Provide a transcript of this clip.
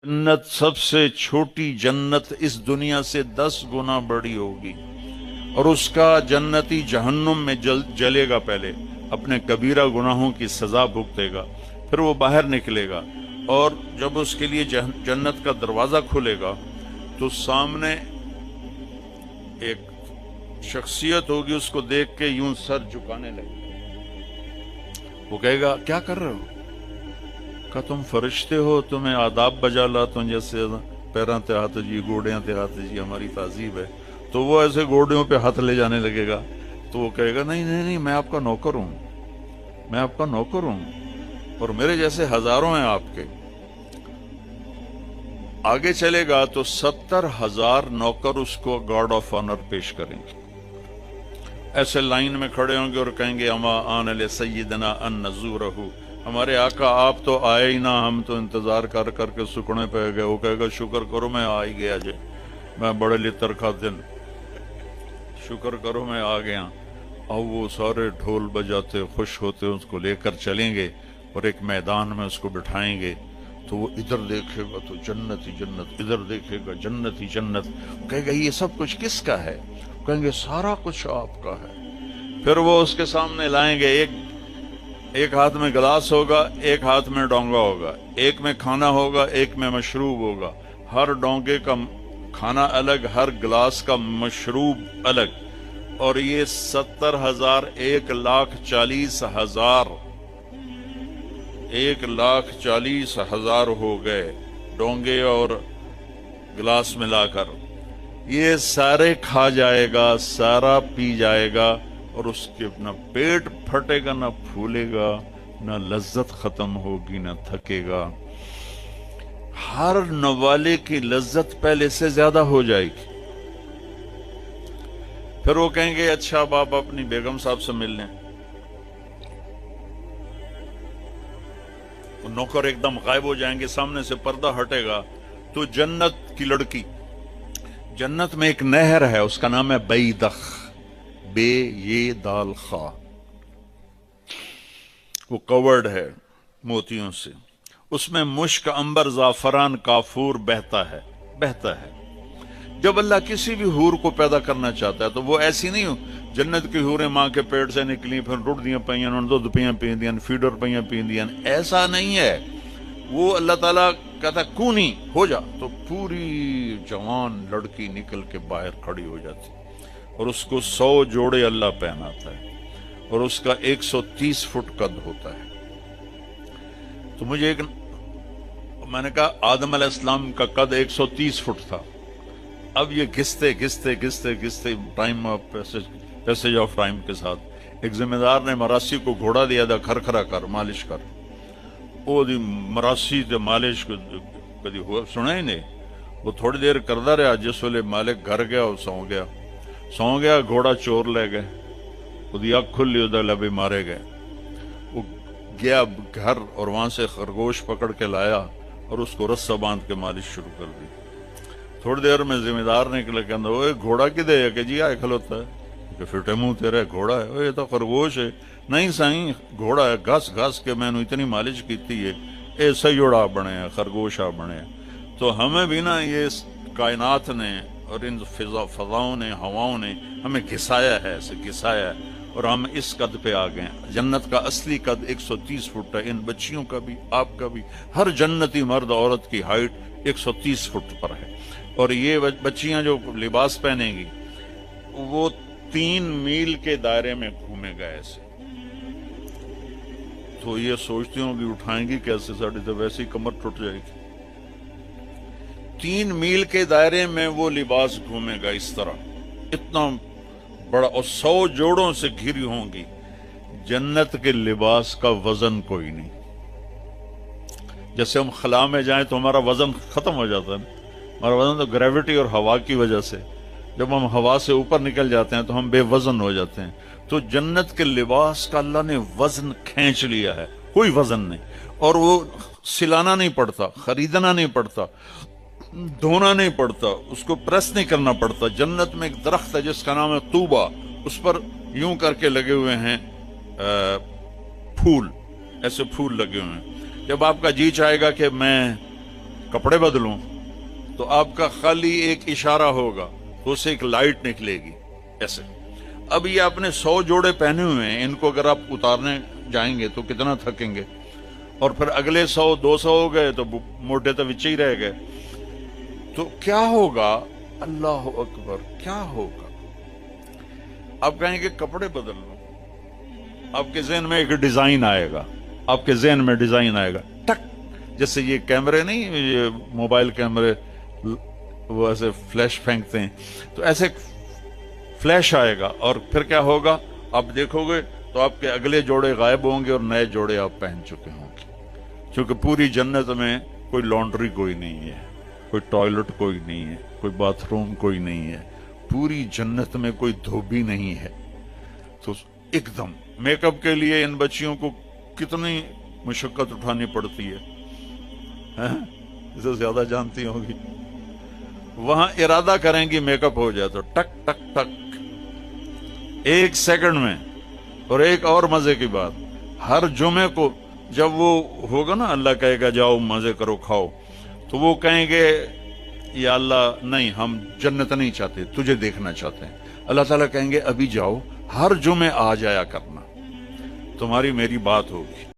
जन्नत सबसे छोटी जन्नत इस दुनिया से 10 गुना बड़ी होगी, और उसका जन्नती जहन्नुम में जलेगा। पहले अपने कबीरा गुनाहों की सजा भुगतेगा, फिर वो बाहर निकलेगा, और जब उसके लिए जन्नत का दरवाजा खुलेगा तो सामने एक शख्सियत होगी, उसको देख के यूं सर झुकाने लगेगा। वो कहेगा क्या कर रहे हो? कहा तुम फरिश्ते हो, तुम्हें आदाब बजा ला, तुम जैसे पैरों ते हाथ जी, गोड़ियां ते हाथ जी, हमारी तहजीब है। तो वो ऐसे गोड़ियों पे हाथ ले जाने लगेगा। तो वो कहेगा नहीं नहीं नहीं, मैं आपका नौकर हूं, मैं आपका नौकर हूं, और मेरे जैसे हजारों हैं आपके। आगे चलेगा तो 70,000 नौकर उसको गार्ड ऑफ ऑनर पेश करेंगे। ऐसे लाइन में खड़े होंगे और कहेंगे अमा आन ले सय्यदना अन नज़ूरहु, हमारे आका आप तो आए ही ना, हम तो इंतजार कर करके सुकने पे गए। वो कहेगा शुक्र करो मैं आ ही गया जे, मैं बड़े लितर खा दिन, शुक्र करो मैं आ गया। अब वो सारे ढोल बजाते खुश होते उसको लेकर चलेंगे और एक मैदान में उसको बिठाएंगे। तो वो इधर देखेगा तो जन्नत ही जन्नत, इधर देखेगा जन्नत ही जन्नत। कहेगा ये सब कुछ किसका है? कहेंगे सारा कुछ आपका है। फिर वो उसके सामने लाएंगे, एक हाथ में गिलास होगा, एक हाथ में डोंगा होगा, एक में खाना होगा, एक में मशरूब होगा। हर डोंगे का खाना अलग, हर गिलास का मशरूब अलग। और ये 70,000 1,40,000 1,40,000 हो गए डोंगे और गिलास मिलाकर। ये सारे खा जाएगा, सारा पी जाएगा, और उसके ना पेट फटेगा, ना फूलेगा, ना लज्जत खत्म होगी, ना थकेगा। हर नवाले की लज्जत पहले से ज्यादा हो जाएगी। फिर वो कहेंगे अच्छा अब आप अपनी बेगम साहब से मिल लें। वो नौकर एकदम गायब हो जाएंगे, सामने से पर्दा हटेगा तो जन्नत की लड़की, जन्नत में एक नहर है, उसका नाम है बैदख, बे ये दाल खा, वो कवर्ड है मोतियों से। उसमें मुश्क, अंबर, जाफरान, काफूर बहता है। जब अल्लाह किसी भी हूर को पैदा करना चाहता है तो वो ऐसी नहीं हो, जन्नत की हूरें मां के पेट से निकली, फिर रुड़दियां पईयां, दुध पियां पींदियां, फीडर पईयां पींदियां, ऐसा नहीं है। वो अल्लाह ताला कहता कूनी हो जा, तो पूरी जवान लड़की निकल के बाहर खड़ी हो जाती, और उसको 100 जोड़े अल्लाह पहनाता है, और उसका 130 फुट कद होता है। तो मैंने कहा आदम अलैहिस्सलाम का कद 130 फुट था। अब ये घिसते time of passage of time के साथ एक जिम्मेदार ने मरासी को घोड़ा दिया था, खरखरा कर मालिश कर। वो मरासी ते मालिश कदी हुआ सुना ही नहीं। वो थोड़ी देर करता रहा, जिस वेले मालिक घर गया वो सौ गया, घोड़ा चोर ले गए, उसकी अख खुली, उधर लबे मारे गए। वो गया घर और वहां से खरगोश पकड़ के लाया और उसको रस्सा बांध के मालिश शुरू कर दी। थोड़ी देर में जिम्मेदार ने कहना वो घोड़ा किधे है? कि जी आए खलोता है। कि फिटे मुंह तेरा घोड़ा है? ये तो खरगोश है। नहीं साईं घोड़ा है, घस के मैंने इतनी मालिश की थी, ये सयोड़ा बने हैं, खरगोशा बने हैं। तो हमें भी ना ये कायनात ने और इन फजाओं ने, हवाओं ने हमें घिसाया है, ऐसे घिसाया है, और हम इस कद पे आ गए। जन्नत का असली कद 130 फुट है। इन बच्चियों का भी, आपका भी, हर जन्नती मर्द औरत की हाइट 130 फुट पर है। और ये बच्चियां जो लिबास पहनेंगी वो 3 मील के दायरे में घूमेगा ऐसे। तो ये सोचती होंगी उठाएंगी कैसे, साड़ी तो वैसी कमर टूट जाएगी। 3 मील के दायरे में वो लिबास घूमेगा इस तरह, इतना बड़ा, और 100 जोड़ों से घिरी होंगी। जन्नत के लिबास का वजन कोई नहीं। जैसे हम खला में जाएं तो हमारा वजन खत्म हो जाता है, हमारा वजन तो ग्रेविटी और हवा की वजह से, जब हम हवा से ऊपर निकल जाते हैं तो हम बेवजन हो जाते हैं। तो जन्नत के लिबास का अल्लाह ने वजन खींच लिया है, कोई वजन नहीं। और वो सिलाना नहीं पड़ता, खरीदना नहीं पड़ता, धोना नहीं पड़ता, उसको प्रेस नहीं करना पड़ता। जन्नत में एक दरख्त है जिसका नाम है तूबा, उस पर यूं करके लगे हुए हैं फूल, ऐसे फूल लगे हुए हैं। जब आपका जी चाहेगा कि मैं کپڑے بدلوں، تو آپ کا خالی ایک اشارہ ہوگا تو اسے ایک لائٹ نکلے گی ایسے۔ اب یہ آپ نے 100 جوڑے پہنے ہوئے ہیں، ان کو اگر آپ اتارنے جائیں گے تو کتنا تھکیں گے، اور پھر اگلے 100 200 ہو گئے تو موٹے تو وچے ہی رہ گئے۔ تو کیا ہوگا؟ اللہ اکبر، کیا ہوگا؟ آپ کہیں گے کپڑے بدل لو، آپ کے ذہن میں ایک ڈیزائن آئے گا، آپ کے ذہن میں ڈیزائن آئے گا ٹک، جیسے یہ کیمرے نہیں، یہ موبائل کیمرے وہ ایسے فلیش پھینکتے ہیں، تو ایسے فلیش آئے گا، اور پھر کیا ہوگا؟ آپ دیکھو گے تو آپ کے اگلے جوڑے غائب ہوں گے اور نئے جوڑے آپ پہن چکے ہوں گے، کیونکہ پوری جنت میں کوئی لانڈری کوئی نہیں ہے، کوئی ٹوائلٹ کوئی نہیں ہے، کوئی باتھ روم کوئی نہیں ہے، پوری جنت میں کوئی دھوبی نہیں ہے۔ تو ایک دم میک اپ کے لیے ان بچیوں کو کتنی مشقت اٹھانی پڑتی ہے، اسے زیادہ جانتی ہوگی۔ وہاں ارادہ کریں گی میک اپ ہو جائے تو ٹک ٹک ٹک 1 سیکنڈ میں۔ اور ایک اور مزے کی بات، ہر جمعے کو جب وہ ہوگا نا، اللہ کہے گا جاؤ مزے کرو کھاؤ، تو وہ کہیں گے یا اللہ نہیں، ہم جنت نہیں چاہتے، تجھے دیکھنا چاہتے ہیں۔ اللہ تعالیٰ کہیں گے ابھی جاؤ، ہر جمعے آ جایا کرنا، تمہاری میری بات ہوگی۔